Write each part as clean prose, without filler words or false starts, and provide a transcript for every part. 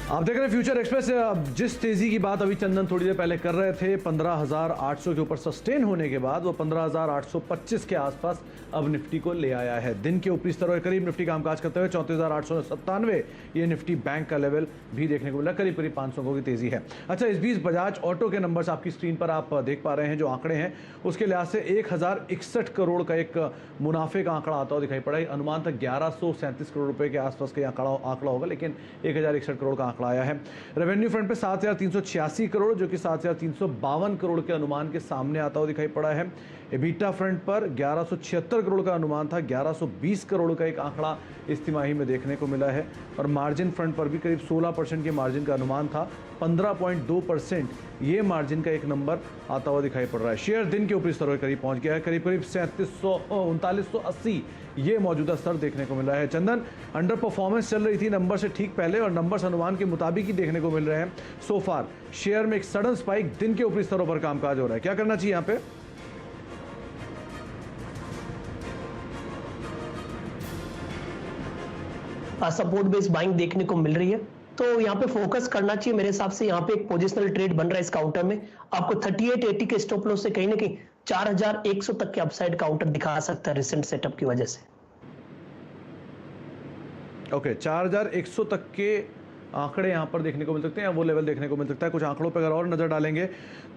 आप देख रहे हैं फ्यूचर एक्सप्रेस। जिस तेजी की बात अभी चंदन थोड़ी देर पहले कर रहे थे, 15,800 के ऊपर सस्टेन होने के बाद वो 15,825 के आसपास अब निफ्टी को ले आया है। दिन के ऊपरी स्तरों के करीब निफ्टी कामकाज करते हुए 34,897 ये निफ्टी बैंक का लेवल भी देखने को मिला। करीब करीब 500 की तेजी है। अच्छा, इस बीच बजाज ऑटो के नंबर्स आपकी स्क्रीन पर आप देख पा रहे हैं। जो आंकड़े हैं उसके लिहाज से 1061 करोड़ का एक मुनाफे का आंकड़ा आता हुआ दिखाई पड़ा है। अनुमान था 1137 करोड़ रुपए के आसपास का आंकड़ा होगा, लेकिन 1061 करोड़ का आंकड़ा आया है। रेवेन्यू फ्रंट पे 7,386 करोड़, जो कि 7,352 करोड़ के अनुमान के सामने आता हुआ दिखाई पड़ा है। एबिटा फ्रंट पर 1176 करोड़ का अनुमान था, 1120 करोड़ का एक आंकड़ा इस तिमाही में देखने को मिला है। और मार्जिन फ्रंट पर भी करीब 16% के मार्जिन का अनुमान था, 15.2% ये मार्जिन का एक नंबर आता हुआ दिखाई पड़ रहा है। शेयर दिन के ऊपरी स्तरों के करीब पहुंच गया है। करीब करीब 3980 ये मौजूदा स्तर देखने को मिला है। चंदन, अंडर परफॉर्मेंस चल रही थी नंबर से ठीक पहले, और नंबर्स अनुमान के मुताबिक ही देखने को मिल रहे हैं। सो फार शेयर में एक सडन स्पाइक दिन के ऊपरी स्तरों पर कामकाज हो रहा है। क्या करना चाहिए यहाँ पे? सपोर्ट बेस्ड बाइंग देखने को मिल रही है, तो यहाँ पे फोकस करना चाहिए मेरे हिसाब से। यहाँ पे एक पोजिशनल ट्रेड बन रहा है इस काउंटर में। आपको 3880 के स्टॉप लॉस से कहीं ना कहीं 4100 तक के अपसाइड काउंटर दिखा सकता है रिसेंट सेटअप की वजह से। ओके, 4100 तक के आंकड़े यहाँ पर देखने को मिल सकते हैं, वो लेवल देखने को मिल सकता है। कुछ आंकड़ों पर अगर और नजर डालेंगे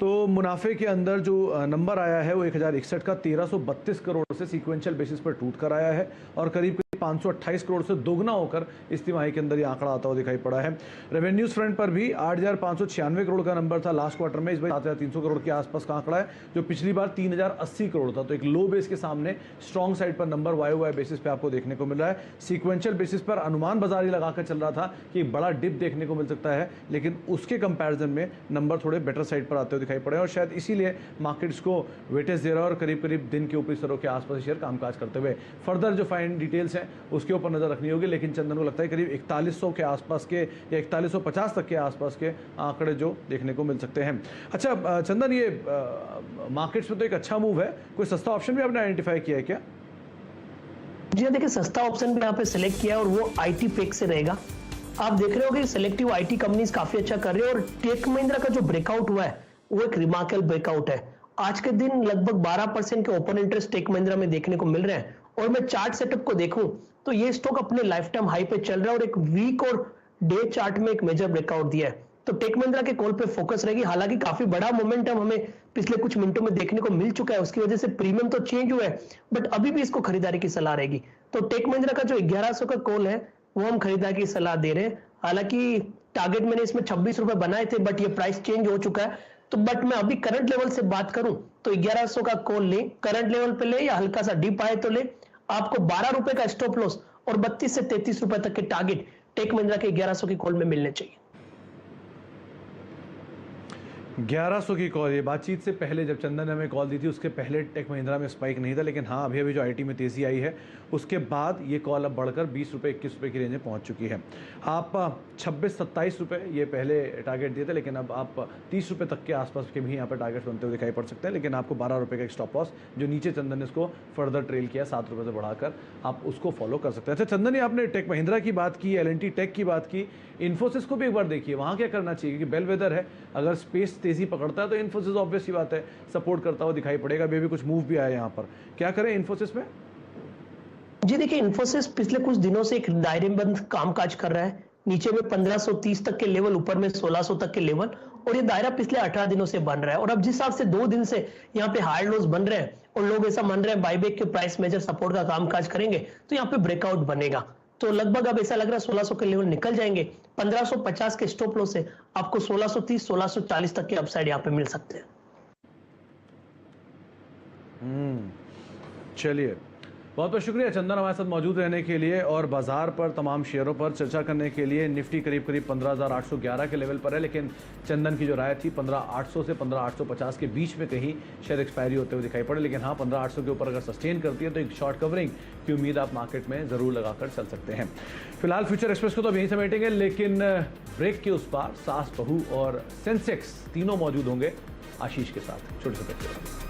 तो मुनाफे के अंदर जो नंबर आया है वो 1061 का 1332 करोड़ से सीक्वेंशियल बेसिस पर टूट कर आया है, और करीब 528 करोड़ से दोगुना होकर इस तिमाही के अंदर ये आंकड़ा आता हुआ दिखाई पड़ा है। रेवेन्यूज फ्रंट पर भी 8,596 करोड़ का नंबर था लास्ट क्वार्टर में, इस बार 7,300 करोड़ के आसपास का आंकड़ा है, जो पिछली बार 3,080 करोड़ था। तो एक लो बेस के सामने स्ट्रॉन्ग साइड पर नंबर वाई बेसिस पे आपको देखने को मिल रहा है। सीक्वेंशियल बेसिस पर अनुमान बाजारी लगाकर चल रहा था कि बड़ा डिप देखने को मिल सकता है, लेकिन उसके कंपैरिजन में नंबर थोड़े बेटर साइड पर आते हुए दिखाई पड़े, और शायद इसीलिए मार्केट्स को वेटेज दे रहा है। और करीब करीब दिन के ऊपरी स्तरों के आसपास शेयर कामकाज करते हुए फर्दर जो फाइन डिटेल्स हैं उसके ऊपर नजर रखनी होगी। लेकिन चंदन को लगता है करीब 4100 के आसपास के या 4150 तक के आसपास के आंकड़े जो देखने को मिल सकते हैं। अच्छा चंदन, ये मार्केट्स में तो एक अच्छा मूव है, कोई सस्ता ऑप्शन भी आपने आइडेंटिफाई किया है क्या? जी हाँ, देखिए सस्ता ऑप्शन भी यहाँ पे सिलेक्ट किया है, और वो आईटी पेक से रहेगा। आप देख रहे हो कि सिलेक्टिव आईटी कंपनीज काफी अच्छा कर रही है, और टेक महिंद्रा का जो ब्रेकआउट हुआ है वो एक रिमार्केबल ब्रेकआउट है। आज के दिन लगभग 12% के ओपन इंटरेस्ट टेक महिंद्रा में देखने को मिल रहे हैं, और मैं चार्ट सेटअप को देखूं तो ये स्टॉक अपने लाइफ टाइम हाई पे चल रहा है, और एक वीक और डे चार्ट में एक मेजर ब्रेकआउट दिया है। तो टेक महिंद्रा के कॉल पे फोकस रहेगी। हालांकि काफी बड़ा मोमेंटम हमें पिछले कुछ मिनटों में देखने को मिल चुका है, उसकी वजह से प्रीमियम तो चेंज हुआ है, बट अभी भी इसको खरीदारी की सलाह रहेगी। तो टेक महिंद्रा का जो 1100 का कॉल है वो हम खरीदारी की सलाह दे रहे हैं। हालांकि टारगेट मैंने इसमें 26 रुपए बनाए थे, बट ये प्राइस चेंज हो चुका है। तो बट मैं अभी करंट लेवल से बात करूं तो 1100 का कॉल ले, करंट लेवल पे ले, या हल्का सा डिप आए तो ले। आपको 12 रुपए का स्टॉप लॉस और 32 से 33 रुपए तक के टारगेट टेक महिंद्रा के 1100 की कॉल में मिलने चाहिए। 1100 की कॉल, ये बातचीत से पहले जब चंदन ने हमें कॉल दी थी उसके पहले टेक महिंद्रा में स्पाइक नहीं था, लेकिन हाँ अभी जो आईटी में तेजी आई है उसके बाद ये कॉल अब बढ़कर 20 रुपये 21 रुपये की रेंज में पहुंच चुकी है। आप 26-27 रुपये ये पहले टारगेट दिए थे, लेकिन अब आप 30 रुपये तक के आसपास के भी यहाँ पर टारगेट बनते हुए दिखाई पड़ सकते हैं। लेकिन आपको 12 रुपये का एक स्टॉप लॉस जो नीचे चंदन ने इसको फर्दर ट्रेल किया 7 रुपये से बढ़ाकर, आप उसको फॉलो कर सकते हैं। अच्छा चंदन, ये आपने टेक महिंद्रा की बात की, एल&टी टेक की बात की, इन्फोसिस को भी एक बार देखिए वहाँ क्या करना चाहिए, क्योंकि बेलवेदर है। अगर स्पेस तेजी पकड़ता है तो इन्फोसिस ऑब्वियस ही बात है सपोर्ट करता हुआ दिखाई पड़ेगा। अभी कुछ मूव भी आया यहाँ पर, क्या करें इन्फोसिस में? जी देखिए, इन्फोसिस पिछले कुछ दिनों से एक दायरेबंद कामकाज कर रहा है। नीचे में 1530 तक के लेवल, ऊपर में 1600 तक के लेवल, और ये दायरा पिछले 18 दिनों से बन रहा है। और अब जिस हिसाब से 2 दिन से यहाँ पे हाई लोज बन रहे हैं और लोग ऐसा मान रहे हैं बाईबैक के प्राइस मेजर सपोर्ट का कामकाज करेंगे, तो यहाँ पे ब्रेकआउट बनेगा। तो लगभग अब ऐसा लग रहा है 1600 के लेवल निकल जाएंगे। 1550 के स्टॉप लॉस से आपको 1630 1640 तक के अपसाइड यहाँ पे मिल सकते हैं। चलिए, बहुत बहुत शुक्रिया चंदन हमारे साथ मौजूद रहने के लिए, और बाजार पर तमाम शेयरों पर चर्चा करने के लिए। निफ्टी करीब करीब 15,811 के लेवल पर है, लेकिन चंदन की जो राय थी 15,800 से 15,850 के बीच में कहीं शायद एक्सपायरी होते हुए दिखाई पड़े। लेकिन हाँ, 15,800 के ऊपर अगर सस्टेन करती है तो एक शॉर्ट कवरिंग की उम्मीद आप मार्केट में जरूर लगाकर चल सकते हैं। फिलहाल फ्यूचर एक्सप्रेस को तो अब यहीं समेटेंगे, लेकिन ब्रेक के उस पार सास, बहू और सेंसेक्स तीनों मौजूद होंगे आशीष के साथ। छोटे से